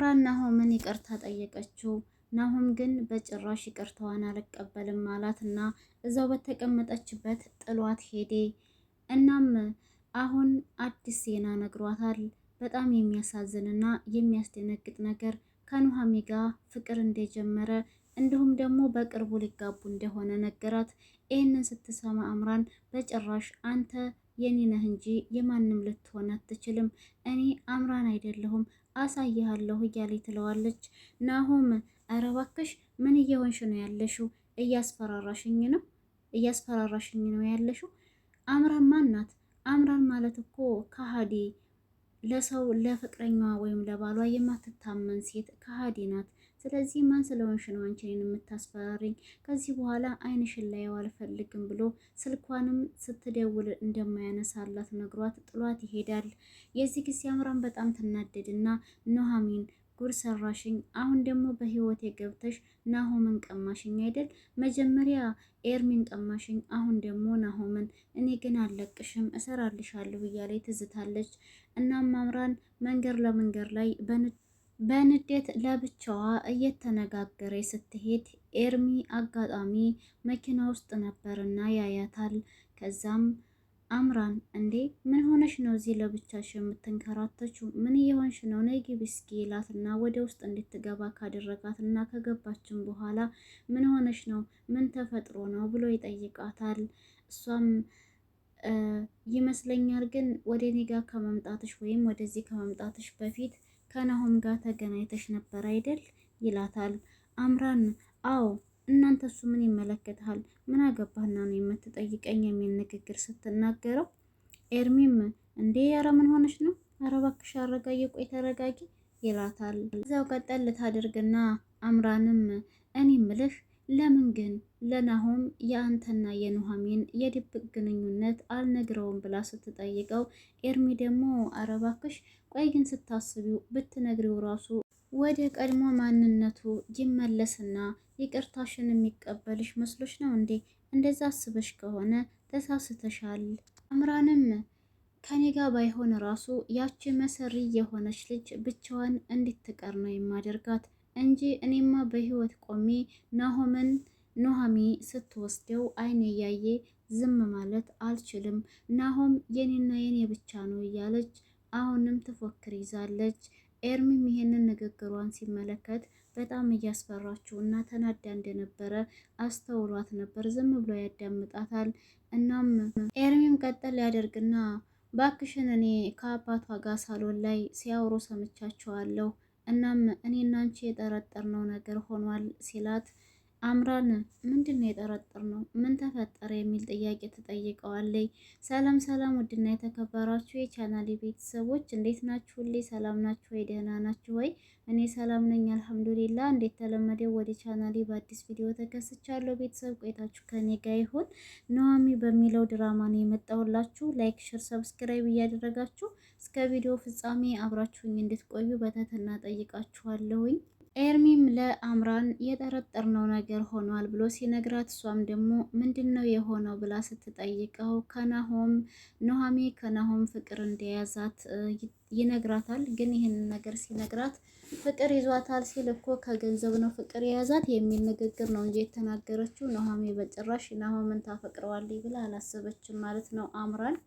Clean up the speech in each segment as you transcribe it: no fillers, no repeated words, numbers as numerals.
አምራን ናሆምን ይቅርታ ጠየቀችው። ናሆም ግን በጭራሽ ይቅርታዋን አልቀበልም አላትና እዛው በተቀመጠችበት ጥሏት ሄደ። እናም አሁን አዲስ ዜና ነግሯታል። በጣም የሚያሳዝንና የሚያስደነግጥ ነገር ከኑሃሚ ጋር ፍቅር እንደጀመረ እንዲሁም ደግሞ በቅርቡ ሊጋቡ እንደሆነ ነገራት። ይህንን ስትሰማ አምራን በጭራሽ አንተ የኔ ነህ እንጂ የማንም ልትሆን አትችልም፣ እኔ አምራን አይደለሁም አሳይሃለሁ እያለ ትለዋለች። ናሆም ኧረ እባክሽ ምን እየሆንሽ ነው ያለሽው? እያስፈራራሽኝ ነው ያለሽው። አምራን ማን ናት? አምራን ማለት እኮ ከሃዲ፣ ለሰው ለፍቅረኛዋ ወይም ለባሏ የማትታመን ሴት ከሃዲ ናት። ስለዚህ ማን ስለሆንሽ ነው አንቺን የምታስፈራሪኝ? ከዚህ በኋላ አይንሽን ላየው አልፈልግም ብሎ ስልኳንም ስትደውል እንደማያነሳላት ነግሯት ጥሏት ይሄዳል። የዚህ ጊዜ አምራን በጣም ትናደድና ኑሃሚን ጉድ ሰራሽኝ፣ አሁን ደግሞ በህይወቴ ገብተሽ ናሆምን ቀማሽኝ አይደል? መጀመሪያ ኤርሚን ቀማሽኝ፣ አሁን ደግሞ ናሆምን። እኔ ግን አልለቅሽም፣ እሰራልሻለሁ እያለ ትዝታለች። እናም አምራን መንገድ ለመንገድ ላይ በንዴት ለብቻዋ እየተነጋገረ ስትሄድ ኤርሚ አጋጣሚ መኪና ውስጥ ነበርና ያያታል። ከዛም አምራን እንዴ ምን ሆነሽ ነው እዚህ ለብቻሽ የምትንከራተችው? ምን እየሆንሽ ነው? ነይ ግቢ እስኪ ይላትና ወደ ውስጥ እንድትገባ ካደረጋትና ከገባችን በኋላ ምን ሆነሽ ነው? ምን ተፈጥሮ ነው ብሎ ይጠይቃታል። እሷም ይመስለኛል ግን ወደ እኔ ጋር ከመምጣትሽ ወይም ወደዚህ ከመምጣትሽ በፊት ከናሆም ጋር ተገናኝተሽ ነበር አይደል? ይላታል። አምራን አዎ፣ እናንተ እሱ ምን ይመለከታል? ምን አገባህና ነው የምትጠይቀኝ? የሚል ንግግር ስትናገረው ኤርሚም እንዴ ኧረ ምን ሆነሽ ነው? ኧረ እባክሽ አረጋጊ፣ ቆይ ተረጋጊ ይላታል። እዛው ቀጠል ልታደርግና አምራንም እኔ ምልህ ለምን ግን ለናሆም የአንተና የኑሃሚን የድብቅ ግንኙነት አልነግረውም ብላ ስትጠይቀው ኤርሚ ደግሞ ኧረ እባክሽ ቆይ ግን ስታስቢው ብትነግሪው ራሱ ወደ ቀድሞ ማንነቱ ይመለስና ይቅርታሽን የሚቀበልሽ መስሎሽ ነው እንዴ? እንደዛ አስበሽ ከሆነ ተሳስተሻል። አምራንም ከኔ ጋር ባይሆን ራሱ ያቺ መሰሪ የሆነች ልጅ ብቻዋን እንድትቀር ነው የማደርጋት እንጂ እኔማ በህይወት ቆሜ ናሆምን ኑሃሚ ስትወስደው አይኔ እያየ ዝም ማለት አልችልም። ናሆም የኔና የኔ ብቻ ነው እያለች አሁንም ትፎክር ይዛለች። ኤርሚም ይሄንን ንግግሯን ሲመለከት በጣም እያስፈራችው እና ተናዳ እንደነበረ አስተውሏት ነበር። ዝም ብሎ ያዳምጣታል። እናም ኤርሚም ቀጠል ያደርግና ባክሽን እኔ ከአባቷ ጋር ሳሎን ላይ ሲያወሩ ሰምቻቸዋለሁ። እናም እኔና አንቺ የጠረጠርነው ነገር ሆኗል ሲላት አምራን ምንድነው የጠረጠርነው? ምን ተፈጠረ? የሚል ጥያቄ ትጠይቀዋለች። ሰላም ሰላም፣ ውድና የተከበራችሁ የቻናሌ ቤተሰቦች እንዴት ናችሁልኝ? ሰላም ናችሁ ወይ? ደህና ናችሁ ወይ? እኔ ሰላም ነኝ አልሐምዱሊላ። እንዴት ተለመደው ወደ ቻናሌ በአዲስ ቪዲዮ ተከስቻለሁ። ቤተሰብ ቆይታችሁ ከኔ ጋር ይሁን። ኑሃሚ በሚለው ድራማ ነው የመጣሁላችሁ። ላይክ፣ ሼር፣ ሰብስክራይብ እያደረጋችሁ እስከ ቪዲዮ ፍጻሜ አብራችሁኝ እንድትቆዩ በትህትና ጠይቃችኋለሁኝ። ኤርሚም ለአምራን የጠረጠርነው ነገር ሆኗል ብሎ ሲነግራት እሷም ደግሞ ምንድነው የሆነው ብላ ስትጠይቀው ኑሃሚ ከናሆም ፍቅር እንደያዛት ይነግራታል። ግን ይህንን ነገር ሲነግራት ፍቅር ይዟታል ሲል እኮ ከገንዘብ ነው ፍቅር የያዛት የሚል ንግግር ነው እንጂ የተናገረችው ኑሃሚ በጭራሽ ናሆምን ታፈቅረዋለች ብላ አላሰበችም ማለት ነው።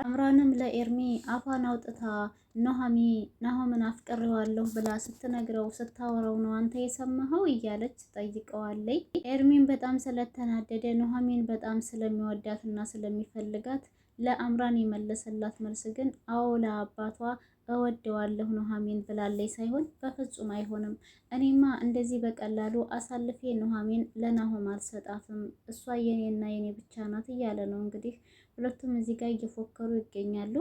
አምራንም ለኤርሚ አፏን አውጥታ ናሆምን አፍቅሬዋለሁ ብላ ስትነግረው ስታወራው ነው አንተ የሰማኸው እያለች ጠይቀዋለች። ኤርሚን በጣም ስለተናደደ ኑሃሚን በጣም ስለሚወዳትና ስለሚፈልጋት ለአምራን የመለሰላት መልስ ግን አዎ ለአባቷ እወደዋለሁ ኑሃሚን ብላለች ሳይሆን በፍጹም አይሆንም፣ እኔማ እንደዚህ በቀላሉ አሳልፌ ኑሃሚን ለናሆም አልሰጣትም፣ እሷ የኔና የኔ ብቻ ናት እያለ ነው። እንግዲህ ሁለቱም እዚህ ጋር እየፎከሩ ይገኛሉ።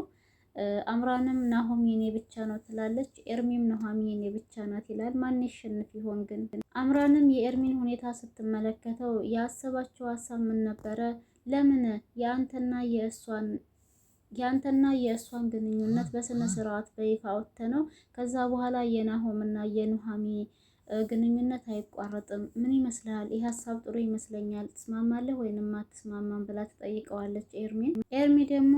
አምራንም ናሆም የኔ ብቻ ነው ትላለች፣ ኤርሚም ኑሃሚ የኔ ብቻ ናት ይላል። ማን ይሸንፍ ይሆን ግን? አምራንም የኤርሚን ሁኔታ ስትመለከተው ያሰባቸው ሀሳብ ምን ነበረ? ለምን የአንተና የእሷን ግንኙነት በስነ ስርዓት በይፋ ወጥተነው ከዛ በኋላ የናሆምና የኑሃሚ ግንኙነት አይቋረጥም። ምን ይመስላል? ይህ ሀሳብ ጥሩ ይመስለኛል። ትስማማለህ ወይንም አትስማማም ብላ ትጠይቀዋለች ኤርሚን። ኤርሚ ደግሞ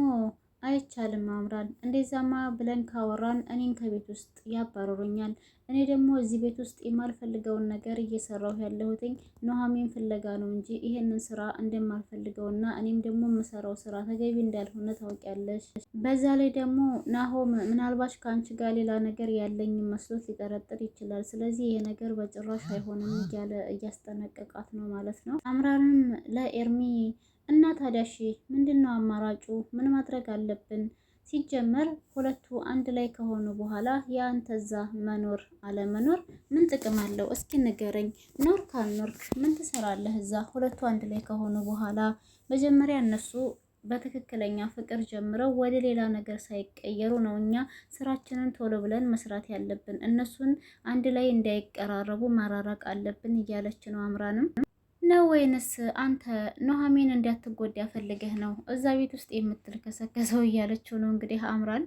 አይቻልም አምራን፣ እንደዛማ ብለን ካወራን እኔን ከቤት ውስጥ ያባረሩኛል፣ እኔ ደግሞ እዚህ ቤት ውስጥ የማልፈልገውን ነገር እየሰራሁ ያለሁትኝ ኑሐሚን ፍለጋ ነው እንጂ ይሄንን ስራ እንደማልፈልገውና እኔም ደግሞ የምሰራው ስራ ተገቢ እንዳልሆነ ታውቂያለሽ። በዛ ላይ ደግሞ ናሆም ምናልባት ከአንቺ ጋር ሌላ ነገር ያለኝ መስሎት ሊጠረጥር ይችላል። ስለዚህ ይሄ ነገር በጭራሽ አይሆንም እያለ እያስጠነቀቃት ነው ማለት ነው። አምራንም ለኤርሚ እና ታዲያ እሺ ምንድነው አማራጩ? ምን ማድረግ አለብን? ሲጀመር ሁለቱ አንድ ላይ ከሆኑ በኋላ የአንተ እዛ መኖር አለመኖር ምን ጥቅም አለው? እስኪ ንገረኝ። ኖር ካልኖርክ ምን ትሰራለህ እዛ? ሁለቱ አንድ ላይ ከሆኑ በኋላ መጀመሪያ እነሱ በትክክለኛ ፍቅር ጀምረው ወደ ሌላ ነገር ሳይቀየሩ ነው እኛ ስራችንን ቶሎ ብለን መስራት ያለብን። እነሱን አንድ ላይ እንዳይቀራረቡ ማራራቅ አለብን እያለች ነው አምራንም ነው ወይንስ አንተ ኑሐሚን እንዳትጎዳ ፈልገህ ነው እዛ ቤት ውስጥ የምትልከሰከሰው? እያለችው ነው እንግዲህ አምራን።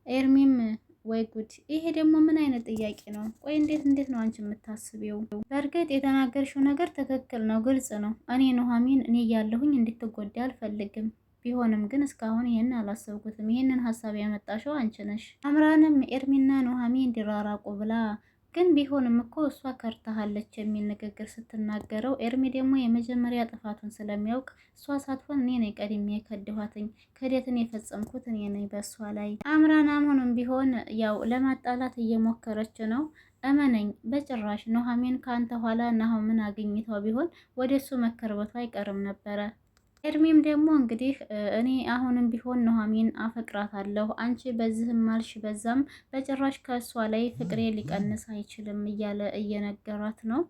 ኤርሚም ወይ ጉድ! ይሄ ደግሞ ምን አይነት ጥያቄ ነው? ቆይ እንዴት ነው አንቺ የምታስቢው? በእርግጥ የተናገርሽው ነገር ትክክል ነው፣ ግልጽ ነው። እኔ ኑሐሚን እኔ እያለሁኝ እንድትጎዳ አልፈልግም። ቢሆንም ግን እስካሁን ይሄን አላሰብኩትም። ይሄንን ሀሳብ ያመጣሽው አንቺ ነሽ። አምራንም ኤርሚና ኑሐሚን እንዲራራቁ ብላ ግን ቢሆንም እኮ እሷ ከርታሃለች የሚል ንግግር ስትናገረው ኤርሚ ደግሞ የመጀመሪያ ጥፋቱን ስለሚያውቅ እሷ ሳትሆን እኔ ነኝ ቀድሜ የከድኋትኝ፣ ክህደትን የፈጸምኩት እኔ ነኝ በእሷ ላይ። አምራን አሁንም ቢሆን ያው ለማጣላት እየሞከረች ነው። እመነኝ በጭራሽ ኑሐሚን ከአንተ ኋላ ናሆምን አግኝተው ቢሆን ወደ እሱ መከርበቱ አይቀርም ነበረ። ኤርሚም ደግሞ እንግዲህ እኔ አሁንም ቢሆን ኑሐሚን አፈቅራታለሁ፣ አንቺ በዚህም ማልሽ በዛም በጭራሽ ከእሷ ላይ ፍቅሬ ሊቀንስ አይችልም እያለ እየነገራት ነው።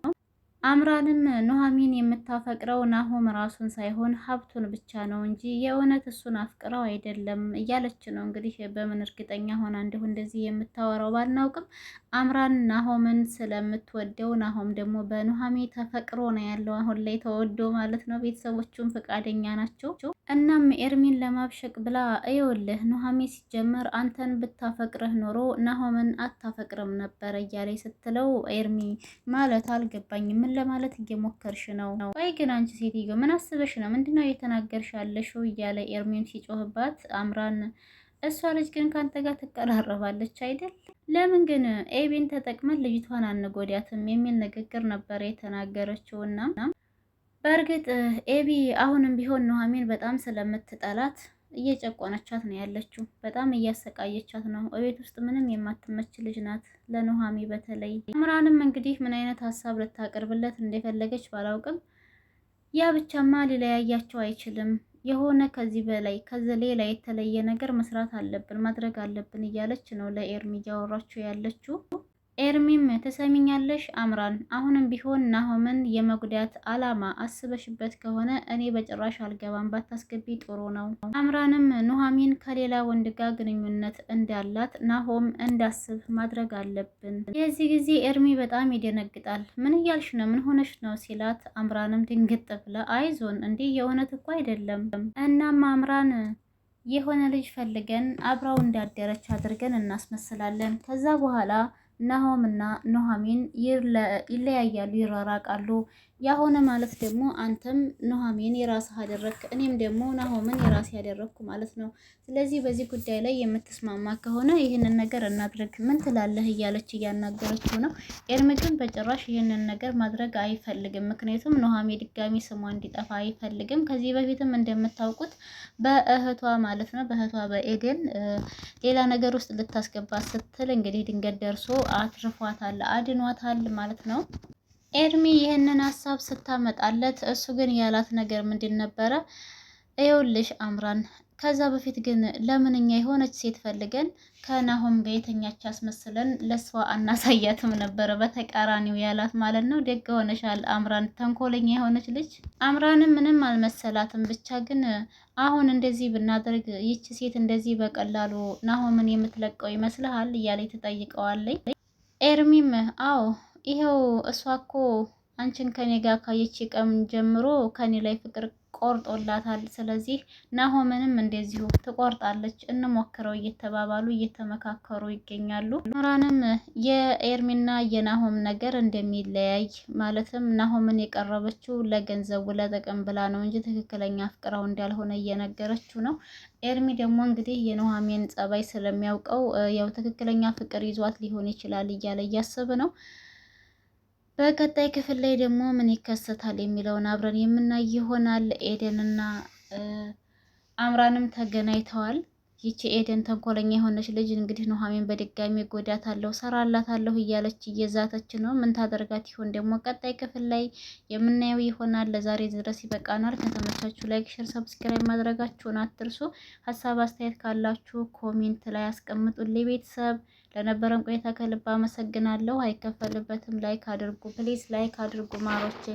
አምራንም ኑሐሚን የምታፈቅረው ናሆም ራሱን ሳይሆን ሀብቱን ብቻ ነው እንጂ የእውነት እሱን አፍቅረው አይደለም እያለች ነው። እንግዲህ በምን እርግጠኛ ሆና እንዲሁ እንደዚህ የምታወራው ባልናውቅም አምራን ናሆምን ስለምትወደው ናሆም ደግሞ በኑሐሚን ተፈቅሮ ነው ያለው አሁን ላይ ተወዶ ማለት ነው። ቤተሰቦቹም ፈቃደኛ ናቸው። እናም ኤርሚን ለማብሸቅ ብላ እየውልህ ኑሐሚን ሲጀመር አንተን ብታፈቅርህ ኖሮ ናሆምን አታፈቅርም ነበር እያለች ስትለው ኤርሚ ማለት አልገባኝም፣ ምን ለማለት እየሞከርሽ ነው? ወይ ግን አንቺ ሴትዮ ምን አስበሽ ነው? ምንድነው እየተናገርሽ ያለሽው? እያለ ኤርሚም ሲጮህባት አምራን እሷ ልጅ ግን ካንተ ጋር ትቀራረባለች አይደል? ለምን ግን ኤቢን ተጠቅመን ልጅቷን አንጎዳትም? የሚል ንግግር ነበር የተናገረችውና በእርግጥ ኤቢ አሁንም ቢሆን ኑሐሚን በጣም ስለምትጠላት እየጨቆነቻት ነው ያለችው። በጣም እያሰቃየቻት ነው። እቤት ውስጥ ምንም የማትመች ልጅ ናት ለኑሐሚን በተለይ። አምራንም እንግዲህ ምን አይነት ሀሳብ ልታቀርብለት እንደፈለገች ባላውቅም ያ ብቻማ ሊለያያቸው አይችልም። የሆነ ከዚህ በላይ ከዚህ ሌላ የተለየ ነገር መስራት አለብን ማድረግ አለብን እያለች ነው ለኤርሚ እያወራችው ያለችው። ኤርሚም ትሰሚኛለሽ አምራን፣ አሁንም ቢሆን ናሆምን የመጉዳት አላማ አስበሽበት ከሆነ እኔ በጭራሽ አልገባም፣ ባታስገቢ ጥሩ ነው። አምራንም ኑሐሚን ከሌላ ወንድ ጋር ግንኙነት እንዳላት ናሆም እንዳስብ ማድረግ አለብን። የዚህ ጊዜ ኤርሚ በጣም ይደነግጣል። ምን እያልሽ ነው? ምን ሆነሽ ነው? ሲላት አምራንም ድንግጥ ብላ አይዞን እንዴ የእውነት እኮ አይደለም። እናም አምራን የሆነ ልጅ ፈልገን አብራው እንዳደረች አድርገን እናስመስላለን። ከዛ በኋላ ናሆም እና ኑሐሚን ይለያያሉ፣ ይራራቃሉ። ያሆነ ማለት ደግሞ አንተም ኑሐሚን የራስህ አደረግክ፣ እኔም ደግሞ ናሆምን የራሴ ያደረግኩ ማለት ነው። ስለዚህ በዚህ ጉዳይ ላይ የምትስማማ ከሆነ ይህንን ነገር እናድርግ፣ ምን ትላለህ? እያለች እያናገረችው ነው። ኤርሚ ግን በጭራሽ ይህንን ነገር ማድረግ አይፈልግም። ምክንያቱም ኑሐሚን ድጋሚ ስሟ እንዲጠፋ አይፈልግም። ከዚህ በፊትም እንደምታውቁት በእህቷ ማለት ነው በእህቷ በኤደን ሌላ ነገር ውስጥ ልታስገባ ስትል እንግዲህ ድንገት ደርሶ አትርፏታል፣ አድኗታል ማለት ነው። ኤርሚ ይህንን ሀሳብ ስታመጣለት እሱ ግን ያላት ነገር ምንድን ነበረ? ይኸውልሽ አምራን፣ ከዛ በፊት ግን ለምንኛ የሆነች ሴት ፈልገን ከናሆም ጋር የተኛች አስመስለን ለሷ አናሳያትም ነበረ? በተቃራኒው ያላት ማለት ነው። ደግ ሆነሻል አምራን፣ ተንኮለኛ የሆነች ልጅ። አምራንም ምንም አልመሰላትም። ብቻ ግን አሁን እንደዚህ ብናደርግ ይቺ ሴት እንደዚህ በቀላሉ ናሆምን የምትለቀው ይመስልሃል? እያለች ትጠይቀዋለች። ኤርሚም አዎ ይኸው እሷ እኮ አንቺን ከኔ ጋር ካየች ቀን ጀምሮ ከኔ ላይ ፍቅር ቆርጦላታል። ስለዚህ ናሆምንም እንደዚሁ ትቆርጣለች፣ እንሞክረው እየተባባሉ እየተመካከሩ ይገኛሉ። አምራንም የኤርሚና የናሆም ነገር እንደሚለያይ ማለትም ናሆምን የቀረበችው ለገንዘቡ ለጥቅም ብላ ነው እንጂ ትክክለኛ አፍቅራው እንዳልሆነ እየነገረችው ነው። ኤርሚ ደግሞ እንግዲህ የኑሐሚን ጸባይ ስለሚያውቀው ያው ትክክለኛ ፍቅር ይዟት ሊሆን ይችላል እያለ እያሰበ ነው። በቀጣይ ክፍል ላይ ደግሞ ምን ይከሰታል የሚለውን አብረን የምናይ ይሆናል። ኤደንና አምራንም ተገናኝተዋል። ይቺ ኤደን ተንኮለኛ የሆነች ልጅ እንግዲህ ኑሐሚን በድጋሚ ጎዳታለሁ፣ ሰራላታለሁ እያለች እየዛተች ነው። ምን ታደርጋት ይሆን ደግሞ ቀጣይ ክፍል ላይ የምናየው ይሆናል። ለዛሬ ድረስ ይበቃናል። ከተመቻችሁ ላይክ፣ ሼር፣ ሰብስክራይብ ማድረጋችሁን አትርሱ። ሀሳብ አስተያየት ካላችሁ ኮሜንት ላይ አስቀምጡልኝ። ቤተሰብ ለነበረን ቆይታ ከልብ አመሰግናለሁ። አይከፈልበትም። ላይክ አድርጉ ፕሊዝ፣ ላይክ አድርጉ ማሮቼ።